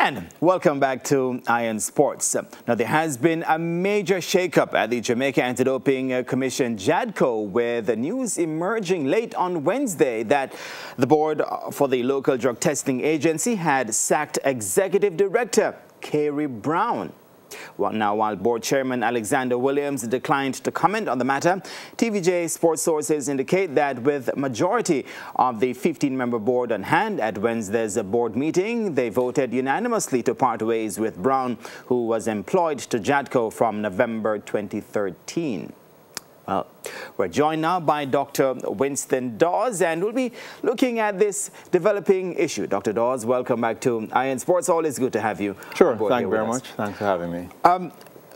And welcome back to Iron Sports. Now, there has been a major shakeup at the Jamaica Anti-Doping Commission, JADCO, with the news emerging late on Wednesday that the board for the local drug testing agency had sacked Executive Director Carey Brown. Well, now, while board chairman Alexander Williams declined to comment on the matter, TVJ sports sources indicate that with majority of the 15-member board on hand at Wednesday's board meeting, they voted unanimously to part ways with Brown, who was employed to JADCO from November 2013. Well, we're joined now by Dr. Winston Dawes, and we'll be looking at this developing issue. Dr. Dawes, welcome back to Iron Sports. Always good to have you. Sure, thank you very much. Thanks for having me.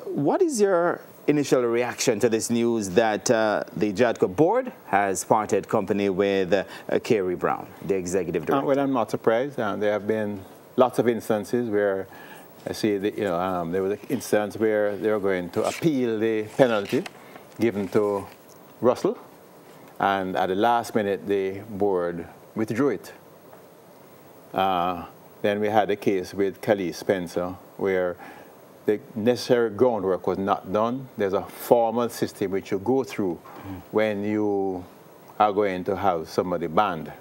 What is your initial reaction to this news that the JADCO board has parted company with Carey Brown, the executive director? Well, I'm not surprised. There have been lots of instances where I see that, there was an instance where they were going to appeal the penalty given to Russell, and at the last minute the board withdrew it. Then we had a case with Khalees Spencer where the necessary groundwork was not done. There's a formal system which you go through when you are going to have somebody banned,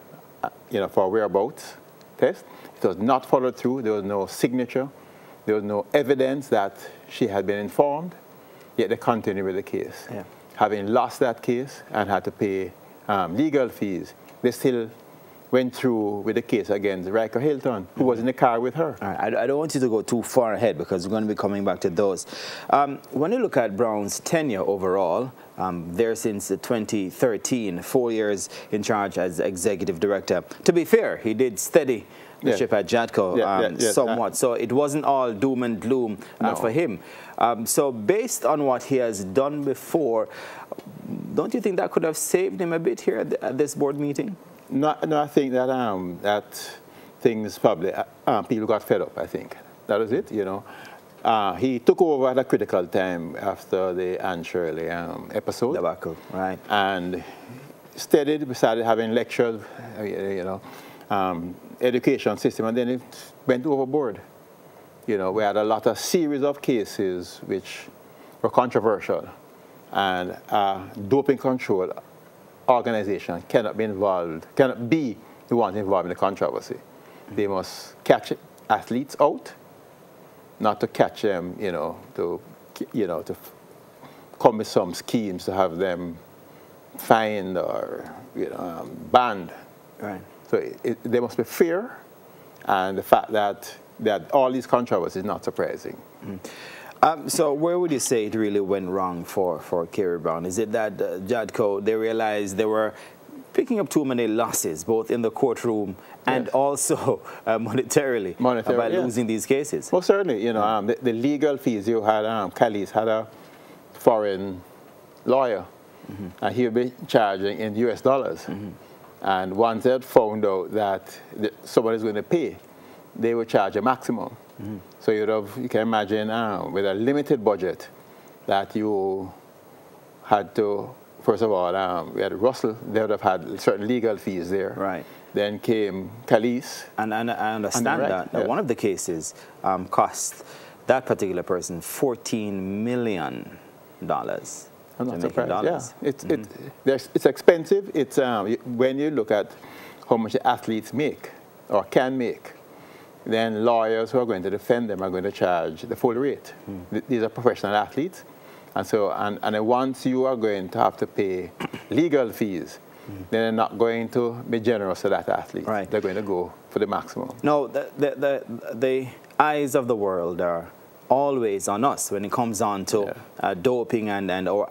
for a whereabouts test. It was not followed through. There was no signature. There was no evidence that she had been informed. Yet they continued with the case. Yeah. Having lost that case and had to pay legal fees, they still went through with the case against Riker Hilton, who was in the car with her. All right. I don't want you to go too far ahead because we're going to be coming back to those. When you look at Brown's tenure overall, there since 2013, 4 years in charge as executive director. To be fair, he did steady the ship at JADCO somewhat, so it wasn't all doom and gloom for him. So based on what he has done before, don't you think that could have saved him a bit here at this board meeting? No, I think that that things probably people got fed up. I think that was it. He took over at a critical time after the Anne Shirley episode. Debacle, right? And steadied. We started having lectures. Education system, and then it went overboard. We had a lot of series of cases which were controversial, and doping control organization cannot be the one involved in the controversy. They must catch athletes out, not to catch them, to come with some schemes to have them fined or banned. Right. So there must be fear, and the fact that all these controversies is not surprising. So where would you say it really went wrong for Carey Brown? Is it that JADCO, they realized they were picking up too many losses, both in the courtroom and also monetarily by losing these cases? Well, certainly, the legal fees you had, Khalees had a foreign lawyer, and he would be charging in US dollars. And once they had found out that someone is going to pay, they would charge a maximum. So you can imagine with a limited budget that you had to, first of all, we had Russell, they would have had certain legal fees there. Right. Then came Khalees. And I understand that one of the cases cost that particular person $14 million. I'm not surprised. Yeah, it's expensive. It's when you look at how much the athletes make or can make, then lawyers who are going to defend them are going to charge the full rate. These are professional athletes, and so and once you are going to have to pay legal fees, then they're not going to be generous to that athlete. Right. They're going to go for the maximum. No, the eyes of the world are always on us when it comes on to doping and our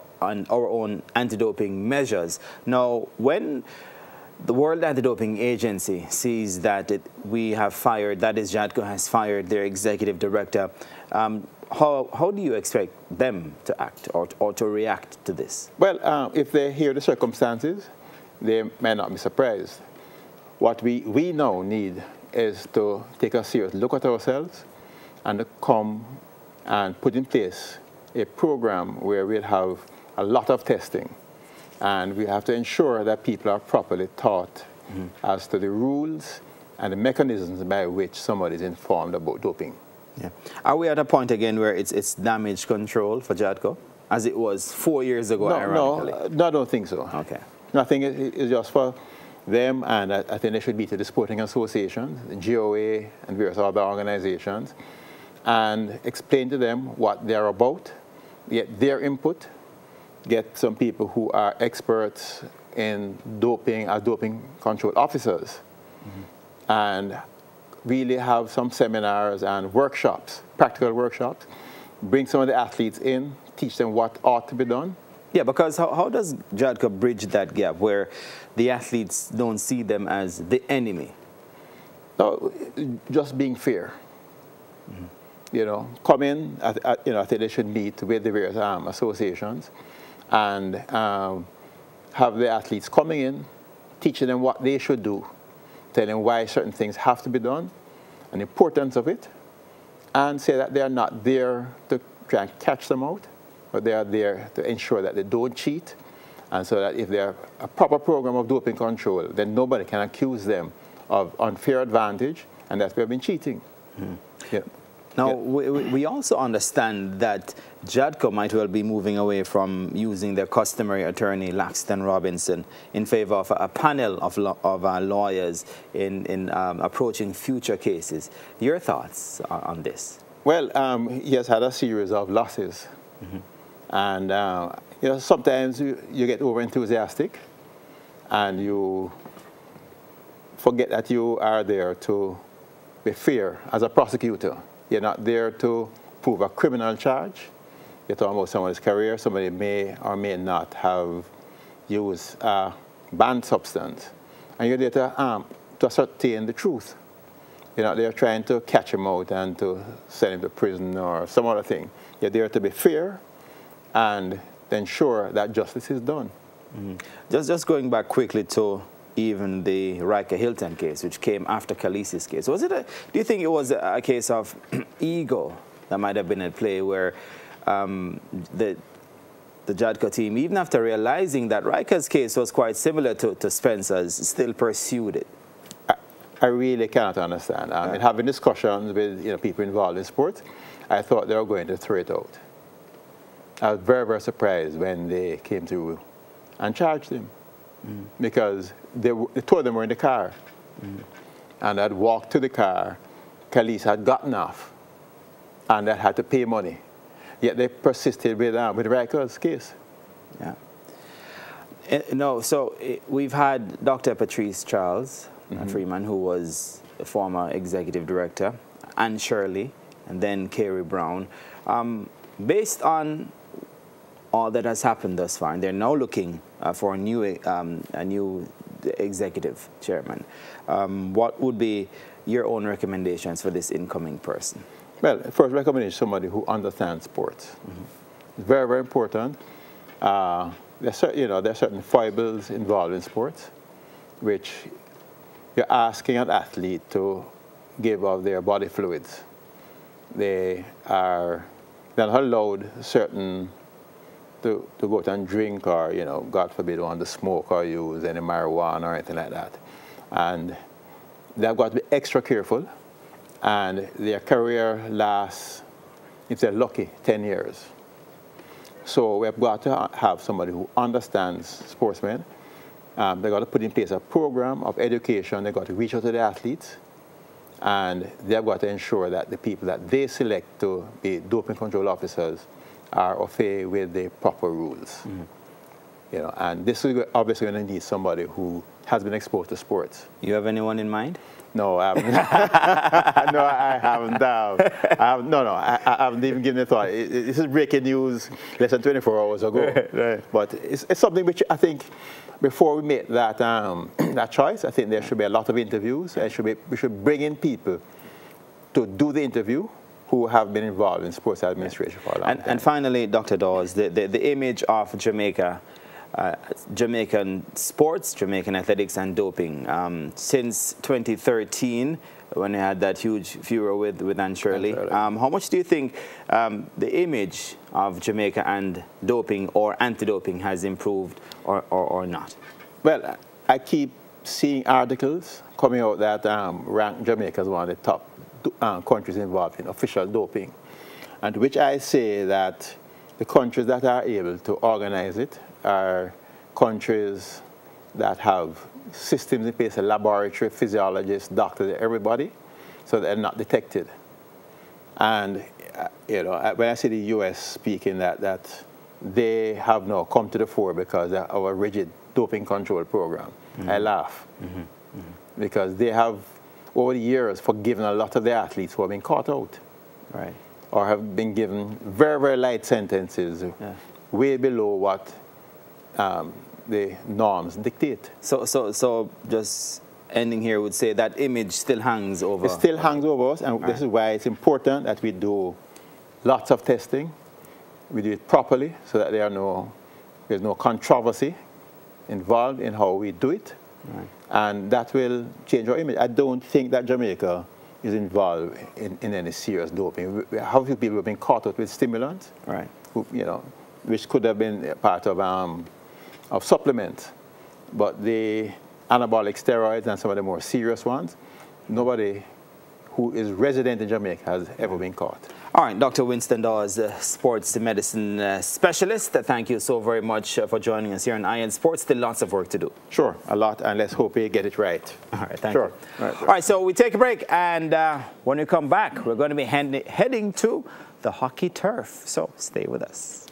own anti-doping measures. Now, when the World Anti-Doping Agency sees that we have fired, that is JADCO has fired their executive director, how do you expect them to act or to react to this? Well, if they hear the circumstances, they may not be surprised. What we now need is to take a serious look at ourselves and to come and put in place a program where we'll have a lot of testing, and we have to ensure that people are properly taught as to the rules and the mechanisms by which somebody is informed about doping. Yeah. Are we at a point again where it's damage control for JADCO, as it was 4 years ago, ironically? No, I don't think so. Okay. No, I think it's just for them, and I think they should be to the sporting associations, the GOA, and various other organizations, and explain to them what they're about, get their input, get some people who are experts in doping as doping control officers, and really have some seminars and workshops, practical workshops, bring some of the athletes in, teach them what ought to be done. Yeah, because how does JADCO bridge that gap where the athletes don't see them as the enemy? No, just being fair. You know, come in, you know, I think they should meet with the various associations and have the athletes coming in, teaching them what they should do, telling them why certain things have to be done, and the importance of it, and say that they are not there to try and catch them out, but they are there to ensure that they don't cheat, and so that if they are a proper program of doping control, then nobody can accuse them of unfair advantage, and that we have been cheating. Yeah. Now, we also understand that JADCO might well be moving away from using their customary attorney, Laxton Robinson, in favor of a panel of lawyers in approaching future cases. Your thoughts on this? Well, he has had a series of losses. And, you know, sometimes you get over-enthusiastic and you forget that you are there to be fair as a prosecutor. You're not there to prove a criminal charge. You're talking about someone's career. Somebody may or may not have used a banned substance. And you're there to ascertain the truth. You're not there trying to catch him out and to send him to prison or some other thing. You're there to be fair and ensure that justice is done. Just going back quickly to even the Riker Hilton case, which came after Khaleesi's case. Was it do you think it was a case of ego that might have been at play where the JADCO team, even after realizing that Riker's case was quite similar to Spencer's, still pursued it? I really cannot understand. I mean, having discussions with people involved in sports, I thought they were going to throw it out. I was very, very surprised when they came through and charged him. Because two of them were in the car. And I'd walked to the car. Khaleesi had gotten off. And I had to pay money. Yet they persisted with Riker's case. Yeah. No, so we've had Dr. Patrice Charles Freeman, who was a former executive director, and Shirley, and then Carey Brown. Based on all that has happened thus far, and they're now looking for a new executive chairman. What would be your own recommendations for this incoming person? Well, first recommendation is somebody who understands sports. It's very, very important. There's certain foibles involved in sports, which you're asking an athlete to give of their body fluids. They are not allowed certain to go out and drink or, God forbid, want to smoke or use any marijuana or anything like that. And they've got to be extra careful. And their career lasts, if they're lucky, 10 years. So we've got to have somebody who understands sportsmen. They've got to put in place a program of education. They've got to reach out to the athletes. And they've got to ensure that the people that they select to be doping control officers are affair with the proper rules. And this is obviously going to need somebody who has been exposed to sports. You have anyone in mind? No, I haven't. No, I haven't. I haven't even given it a thought. This is breaking news less than 24 hours ago. Right. But it's something which I think before we make that that choice, I think there should be a lot of interviews. We should bring in people to do the interview who have been involved in sports administration for a long time. And finally, Dr. Dawes, the image of Jamaica, Jamaican sports, Jamaican athletics and doping. Since 2013, when we had that huge furor with Anne Shirley, how much do you think the image of Jamaica and doping or anti-doping has improved or not? Well, I keep seeing articles coming out that rank Jamaica as one of the top countries involved in official doping, and which I say that the countries that are able to organize it are countries that have systems in place, a laboratory, physiologists, doctors, everybody, so they're not detected. And when I see the U.S. speaking that they have now come to the fore because of our rigid doping control program, I laugh. Because they have, over the years, forgiven a lot of the athletes who have been caught out. Right. Or have been given very, very light sentences, way below what the norms dictate. So just ending here would say that image still hangs over. It still hangs over us, and this is why it's important that we do lots of testing. We do it properly so that there's no controversy involved in how we do it. Right. And that will change our image. I don't think that Jamaica is involved in any serious doping. How few people have been caught out with stimulants, right? Which could have been part of supplements, but the anabolic steroids and some of the more serious ones, nobody who is resident in Jamaica has ever been caught. All right, Dr. Winston Dawes, sports medicine specialist, thank you so very much for joining us here on Iron Sports. Still lots of work to do. Sure, a lot, and let's hope we get it right. All right, thank you. All right, so we take a break, and when we come back, we're going to be heading to the hockey turf. So stay with us.